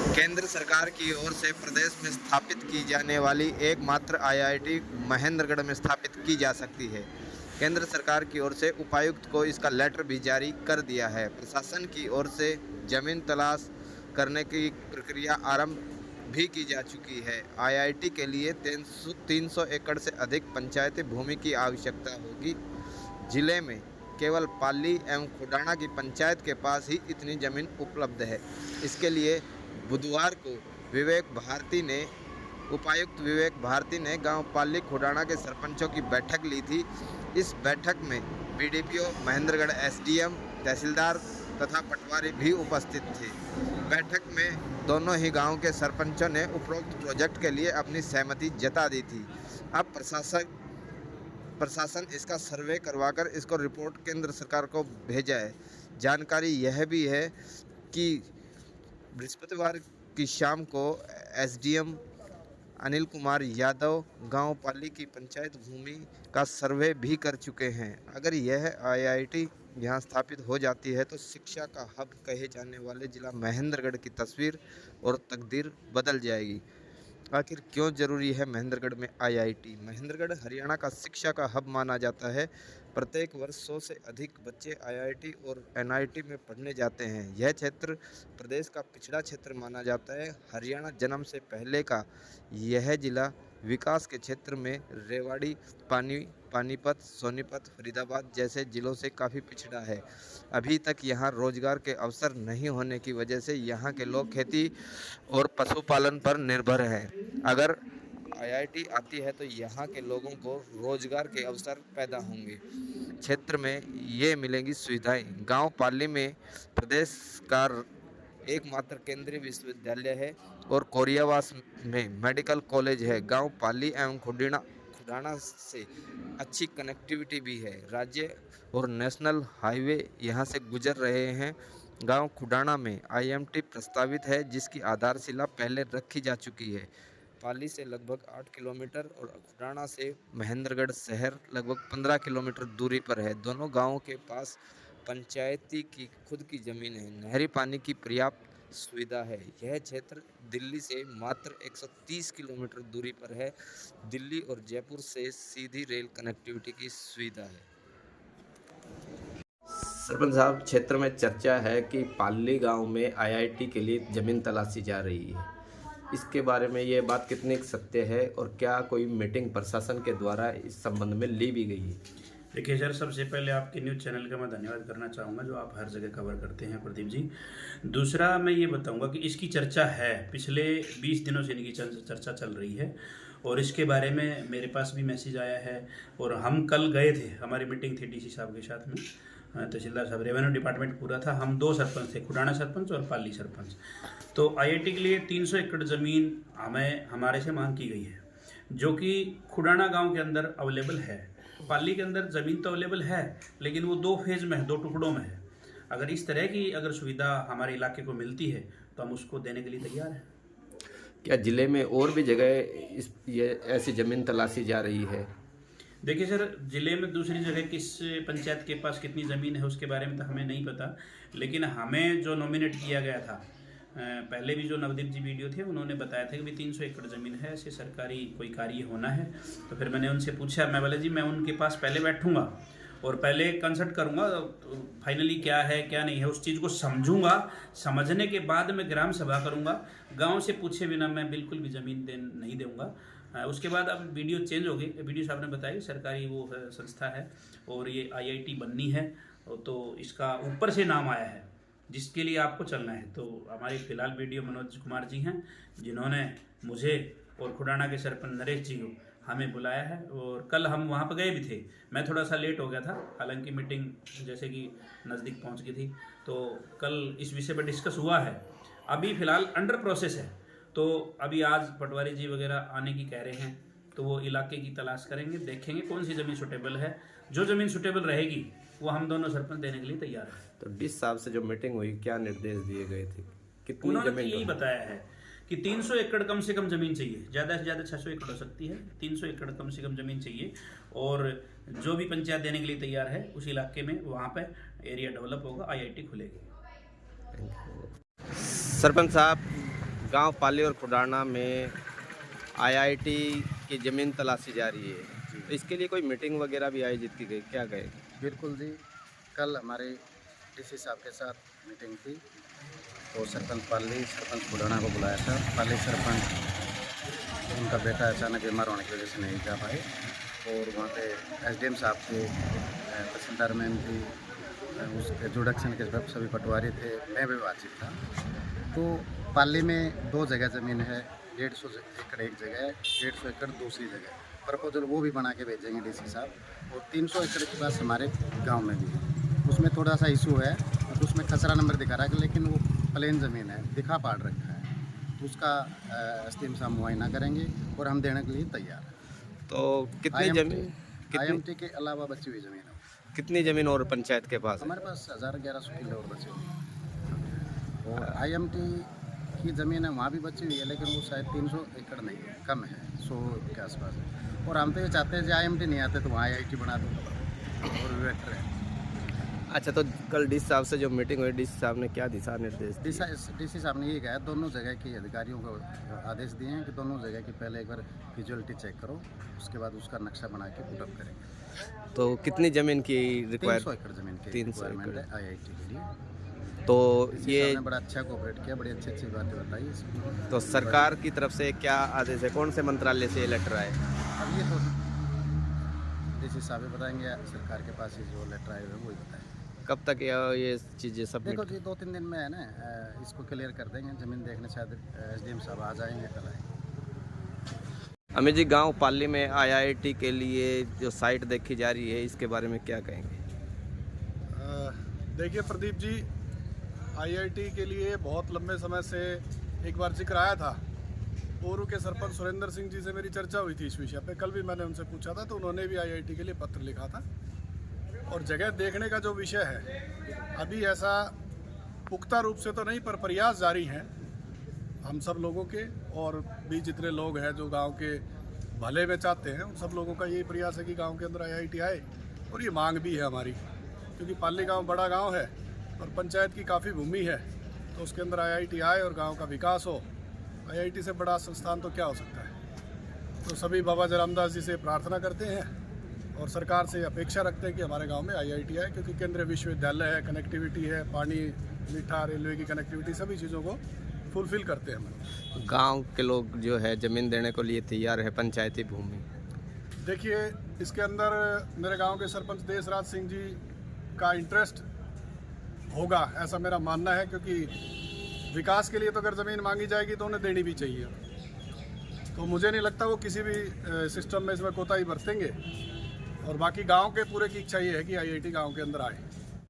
केंद्र सरकार की ओर से प्रदेश में स्थापित की जाने वाली एकमात्र आईआईटी महेंद्रगढ़ में स्थापित की जा सकती है। केंद्र सरकार की ओर से उपायुक्त को इसका लेटर भी जारी कर दिया है। प्रशासन की ओर से जमीन तलाश करने की प्रक्रिया आरंभ भी की जा चुकी है। आईआईटी के लिए 300 एकड़ से अधिक पंचायती भूमि की आवश्यकता होगी। जिले में केवल पाली एवं खुडाना की पंचायत के पास ही इतनी ज़मीन उपलब्ध है। इसके लिए बुधवार को उपायुक्त विवेक भारती ने गांव पाली खुडाना के सरपंचों की बैठक ली थी। इस बैठक में बीडीपीओ महेंद्रगढ़, एसडीएम, तहसीलदार तथा पटवारी भी उपस्थित थे। बैठक में दोनों ही गांव के सरपंचों ने उपरोक्त प्रोजेक्ट के लिए अपनी सहमति जता दी थी। अब प्रशासन इसका सर्वे करवाकर इसको रिपोर्ट केंद्र सरकार को भेजा है। जानकारी यह भी है कि बृहस्पतिवार की शाम को एसडीएम अनिल कुमार यादव गांव पाली की पंचायत भूमि का सर्वे भी कर चुके हैं। अगर यह आईआईटी यहां स्थापित हो जाती है तो शिक्षा का हब कहे जाने वाले जिला महेंद्रगढ़ की तस्वीर और तकदीर बदल जाएगी। आखिर क्यों ज़रूरी है महेंद्रगढ़ में आईआईटी? महेंद्रगढ़ हरियाणा का शिक्षा का हब माना जाता है। प्रत्येक वर्ष 100 से अधिक बच्चे आईआईटी और एनआईटी में पढ़ने जाते हैं। यह क्षेत्र प्रदेश का पिछड़ा क्षेत्र माना जाता है। हरियाणा जन्म से पहले का यह जिला विकास के क्षेत्र में रेवाड़ी, पानीपत, सोनीपत, फरीदाबाद जैसे जिलों से काफ़ी पिछड़ा है। अभी तक यहाँ रोजगार के अवसर नहीं होने की वजह से यहाँ के लोग खेती और पशुपालन पर निर्भर हैं। अगर आईआईटी आती है तो यहाँ के लोगों को रोजगार के अवसर पैदा होंगे। क्षेत्र में ये मिलेंगी सुविधाएं। गांव पाली में प्रदेश का एकमात्र केंद्रीय विश्वविद्यालय है और कोरियावास में मेडिकल कॉलेज है। गांव पाली एवं खुडाना से अच्छी कनेक्टिविटी भी है। राज्य और नेशनल हाईवे यहां से गुजर रहे हैं। गांव खुडाना में आईएमटी प्रस्तावित है, जिसकी आधारशिला पहले रखी जा चुकी है। पाली से लगभग 8 किलोमीटर और खुडाना से महेंद्रगढ़ शहर लगभग 15 किलोमीटर दूरी पर है। दोनों गांवों के पास पंचायती की खुद की ज़मीन है। नहरी पानी की पर्याप्त सुविधा है। यह क्षेत्र दिल्ली से मात्र 130 किलोमीटर दूरी पर है। दिल्ली और जयपुर से सीधी रेल कनेक्टिविटी की सुविधा है। सरपंच साहब, क्षेत्र में चर्चा है कि पाली गांव में आईआईटी के लिए ज़मीन तलाशी जा रही है। इसके बारे में ये बात कितनी सत्य है और क्या कोई मीटिंग प्रशासन के द्वारा इस संबंध में ली भी गई है? देखिए सर, सबसे पहले आपके न्यूज़ चैनल का मैं धन्यवाद करना चाहूँगा जो आप हर जगह कवर करते हैं प्रदीप जी। दूसरा मैं ये बताऊँगा कि इसकी चर्चा है, पिछले 20 दिनों से इनकी चर्चा चल रही है और इसके बारे में मेरे पास भी मैसेज आया है। और हम कल गए थे, हमारी मीटिंग थी डीसी साहब के साथ में, तहसीलदार साहब, रेवेन्यू डिपार्टमेंट पूरा था। हम 2 सरपंच थे, खुडाना सरपंच और पाली सरपंच। तो आईआईटी के लिए 300 एकड़ ज़मीन हमारे से मांग की गई है, जो कि खुडाना गांव के अंदर अवेलेबल है। पाली के अंदर ज़मीन तो अवेलेबल है, लेकिन वो 2 फेज़ में है, 2 टुकड़ों में है। अगर इस तरह की सुविधा हमारे इलाके को मिलती है तो हम उसको देने के लिए तैयार हैं। क्या जिले में और भी जगह ये ऐसी ज़मीन तलाशी जा रही है? देखिए सर, ज़िले में दूसरी जगह किस पंचायत के पास कितनी ज़मीन है उसके बारे में तो हमें नहीं पता, लेकिन हमें जो नॉमिनेट किया गया था, पहले भी जो नवदीप जी वीडियो थे उन्होंने बताया था कि भी 300 एकड़ ज़मीन है, ऐसे सरकारी कोई कार्य होना है। तो फिर मैंने उनसे पूछा, मैं बोला जी मैं उनके पास पहले बैठूंगा और पहले कंसल्ट करूंगा, फाइनली क्या है क्या नहीं है उस चीज़ को समझूंगा। समझने के बाद मैं ग्राम सभा करूंगा। गांव से पूछे बिना मैं बिल्कुल भी ज़मीन नहीं दूंगा। उसके बाद अब वीडियो चेंज हो गई। वीडियो साहब ने बताया सरकारी वो संस्था है और ये आईआईटी बननी है, तो इसका ऊपर से नाम आया है जिसके लिए आपको चलना है। तो हमारे फिलहाल वीडियो मनोज कुमार जी हैं, जिन्होंने मुझे और खुडाना के सरपंच नरेश जी को हमें बुलाया है और कल हम वहाँ पर गए भी थे। मैं थोड़ा सा लेट हो गया था, हालांकि मीटिंग जैसे कि नज़दीक पहुँच गई थी। तो कल इस विषय पर डिस्कस हुआ है। अभी फ़िलहाल अंडर प्रोसेस है। तो अभी आज पटवारी जी वगैरह आने की कह रहे हैं, तो वो इलाके की तलाश करेंगे, देखेंगे कौन सी ज़मीन सुटेबल है। जो ज़मीन सुटेबल रहेगी वो हम दोनों सरपंच देने के लिए तैयार हैं। तो डीसी साहब से जो मीटिंग हुई, क्या निर्देश दिए गए थे? कितनी उन्होंने जमीन? यही बताया है कि 300 एकड़ कम से कम ज़मीन चाहिए, ज़्यादा से ज़्यादा 600 एकड़ हो सकती है, 300 एकड़ कम से कम ज़मीन चाहिए। और जो भी पंचायत देने के लिए तैयार है उस इलाके में वहाँ पर एरिया डेवलप होगा, आईआईटी खुलेगी। सरपंच साहब, गांव पाली और खुडाना में आईआईटी की ज़मीन तलाशी जा रही है, तो इसके लिए कोई मीटिंग वगैरह भी आयोजित की गई, क्या कहे? बिल्कुल जी, कल हमारे डीसी साहब के साथ मीटिंग थी, तो सरपंच पाली, सरपंच खुडाना को बुलाया था। पाली सरपंच उनका बेटा अचानक बीमार होने की वजह से नहीं जा पाए, और वहाँ पे एसडीएम साहब थे, तहसीलदार मैम थी, उसके इंट्रोडक्शन के सभी पटवारी थे, मैं भी बातचीत था। तो पाली में 2 जगह ज़मीन है, 150 एकड़ एक जगह है, 150 एकड़ दूसरी जगह। प्रपोजल वो भी बना के भेजेंगे डीसी साहब, और 300 एकड़ के पास हमारे गांव में भी है। उसमें थोड़ा सा इशू है, तो उसमें खसरा नंबर दिखा रहा है, लेकिन वो प्लेन ज़मीन है, दिखा पाड़ रखा है, तो उसका एसडीएम साहब मुआयना करेंगे और हम देने के लिए तैयार हैं। तो कितनी ज़मीन, IMT के अलावा बची हुई ज़मीन है, कितनी ज़मीन और पंचायत के पास है? हमारे पास 1100 किलो और बची हुई है, और IMT की ज़मीन है वहाँ भी बची हुई है, लेकिन वो शायद 300 एकड़ नहीं है, कम है, 100 के आसपास है। और हम तो ये चाहते हैं कि IMT नहीं आते तो वहाँ IIT बना दो और बेटर है। अच्छा, तो कल डीसी साहब से जो मीटिंग हुई, डीसी साहब ने क्या दिशा निर्देश दिए? डीसी साहब ने ये कहा, दोनों जगह के अधिकारियों को आदेश दिए हैं कि दोनों जगह की पहले एक बार विजुअलिटी चेक करो, उसके बाद उसका नक्शा बना के पुटअप करेंगे। तो कितनी ज़मीन की 300 एकड़ ज़मीन की 300 रिक्वायरमेंट एकड़। है IIT के लिए। तो डीसी ये साहब ने बड़ा अच्छा कोऑपरेट किया, बड़ी अच्छी बातें बताई इसमें। तो सरकार की तरफ से क्या आदेश है, कौन से मंत्रालय से ये लेटर आए? अब ये तो डीसी साहब ही बताएंगे, सरकार के पास ही जो लेटर आए हुए वही बताएंगे। कब तक ये चीज़ें सब देखो जी, 2-3 दिन में है ना, इसको क्लियर कर देंगे। ज़मीन देखने शायद एसडीएम साहब आ जाएंगे, कल आएंगे। अमित जी, गांव पाली में आईआईटी के लिए जो साइट देखी जा रही है, इसके बारे में क्या कहेंगे? देखिए प्रदीप जी, आईआईटी के लिए बहुत लंबे समय से एक बार जिक्र आया था। पूर्व के सरपंच सुरेंद्र सिंह जी से मेरी चर्चा हुई थी इस विषय पे, कल भी मैंने उनसे पूछा था, तो उन्होंने भी आईआईटी के लिए पत्र लिखा था। और जगह देखने का जो विषय है, अभी ऐसा पुख्ता रूप से तो नहीं, पर प्रयास जारी हैं हम सब लोगों के, और भी जितने लोग हैं जो गांव के भले में चाहते हैं, उन सब लोगों का यही प्रयास है कि गांव के अंदर आईआईटी आए। और ये मांग भी है हमारी, क्योंकि पाली गांव बड़ा गांव है और पंचायत की काफ़ी भूमि है, तो उसके अंदर आईआईटी आए और गांव का विकास हो। आईआईटी से बड़ा संस्थान तो क्या हो सकता है। तो सभी बाबा जयरामदास जी से प्रार्थना करते हैं और सरकार से अपेक्षा रखते हैं कि हमारे गांव में आईआईटी आए, क्योंकि केंद्रीय विश्वविद्यालय है, कनेक्टिविटी है, पानी, मीठा, रेलवे की कनेक्टिविटी, सभी चीज़ों को फुलफिल करते हैं हम। गांव के लोग जो है ज़मीन देने को लिए तैयार है, पंचायती भूमि। देखिए, इसके अंदर मेरे गांव के सरपंच देशराज सिंह जी का इंटरेस्ट होगा, ऐसा मेरा मानना है, क्योंकि विकास के लिए तो अगर ज़मीन मांगी जाएगी तो उन्हें देनी भी चाहिए। तो मुझे नहीं लगता वो किसी भी सिस्टम में इसमें कोताही बरतेंगे। और बाकी गांव के पूरे की इच्छा ये है कि आईआईटी गांव के अंदर आए।